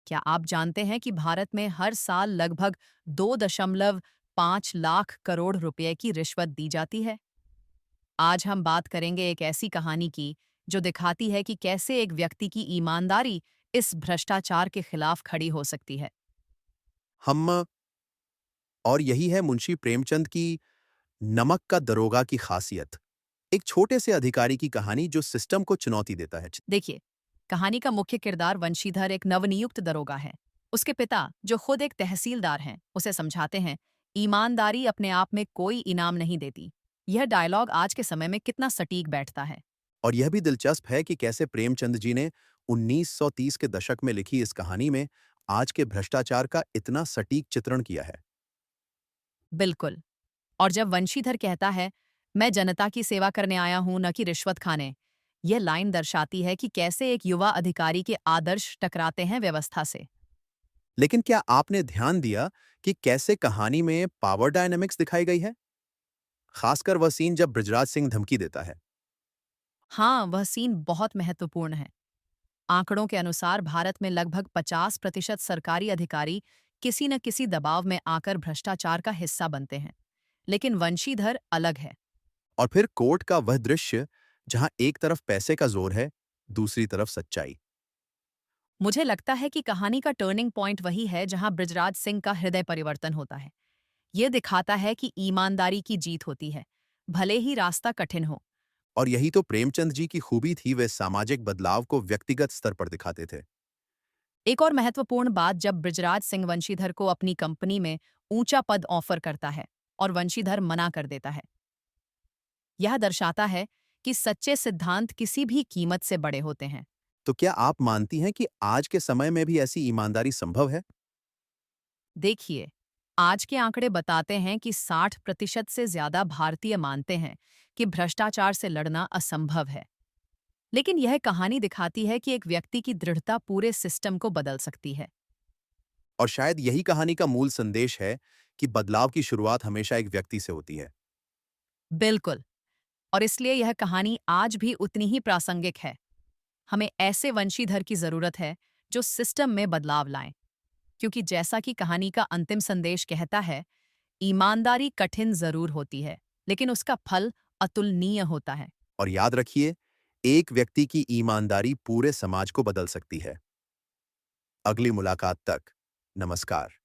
क्या आप जानते हैं कि भारत में हर साल लगभग 2.5 लाख करोड़ रुपए की रिश्वत दी जाती है? आज हम बात करेंगे एक ऐसी कहानी की जो दिखाती है कि कैसे एक व्यक्ति की ईमानदारी इस भ्रष्टाचार के खिलाफ खड़ी हो सकती है। हम और यही है मुंशी प्रेमचंद की नमक का दरोगा की खासियत। एक छोटे से अधिकारी की कहानी जो सिस्टम को चुनौती देता है। देखिए, कहानी का मुख्य किरदार वंशीधर एक नवनियुक्त दरोगा है। उसके पिता, जो खुद एक तहसीलदार हैं, उसे समझाते हैं, ईमानदारी अपने आप में कोई इनाम नहीं देती। यह डायलॉग आज के समय में कितना सटीक बैठता है। और यह भी दिलचस्प है कि कैसे प्रेमचंद जी ने 1930 के दशक में लिखी इस कहानी में आज के भ्रष्टाचार का इतना सटीक चित्रण किया है। बिल्कुल। और जब वंशीधर कहता है, मैं जनता की सेवा करने आया हूं, न कि रिश्वत खाने, यह लाइन दर्शाती है कि कैसे एक युवा अधिकारी के आदर्श टकराते हैं व्यवस्था से। लेकिन क्या आपने ध्यान दिया कि कैसे कहानी में पावर डायनामिक्स दिखाई गई है? खासकर वह सीन जब बृजराज सिंह धमकी देता है। हाँ, वह सीन बहुत महत्वपूर्ण है। आंकड़ों के अनुसार भारत में लगभग 50% सरकारी अधिकारी किसी न किसी दबाव में आकर भ्रष्टाचार का हिस्सा बनते हैं। लेकिन वंशीधर अलग है। और फिर कोर्ट का वह दृश्य जहां एक तरफ पैसे का जोर है, दूसरी तरफ सच्चाई। मुझे लगता है कि कहानी का टर्निंग पॉइंट वही है जहां बृजराज सिंह का हृदय परिवर्तन होता है। यह दिखाता है कि ईमानदारी की जीत होती है, भले ही रास्ता कठिन हो। और यही तो प्रेमचंद जी की खूबी थी, वे सामाजिक बदलाव को व्यक्तिगत स्तर पर दिखाते थे। एक और महत्वपूर्ण बात, जब बृजराज सिंह वंशीधर को अपनी कंपनी में ऊंचा पद ऑफर करता है और वंशीधर मना कर देता है, यह दर्शाता है कि सच्चे सिद्धांत किसी भी कीमत से बड़े होते हैं। तो क्या आप मानती हैं कि आज के समय में भी ऐसी ईमानदारी संभव है? देखिए, आज के आंकड़े बताते हैं कि 60% से ज्यादा भारतीय मानते हैं कि भ्रष्टाचार से लड़ना असंभव है। लेकिन यह कहानी दिखाती है कि एक व्यक्ति की दृढ़ता पूरे सिस्टम को बदल सकती है। और शायद यही कहानी का मूल संदेश है कि बदलाव की शुरुआत हमेशा एक व्यक्ति से होती है। बिल्कुल। और इसलिए यह कहानी आज भी उतनी ही प्रासंगिक है। हमें ऐसे वंशीधर की जरूरत है जो सिस्टम में बदलाव लाएं, क्योंकि जैसा कि कहानी का अंतिम संदेश कहता है, ईमानदारी कठिन जरूर होती है, लेकिन उसका फल अतुलनीय होता है। और याद रखिए, एक व्यक्ति की ईमानदारी पूरे समाज को बदल सकती है। अगली मुलाकात तक, नमस्कार।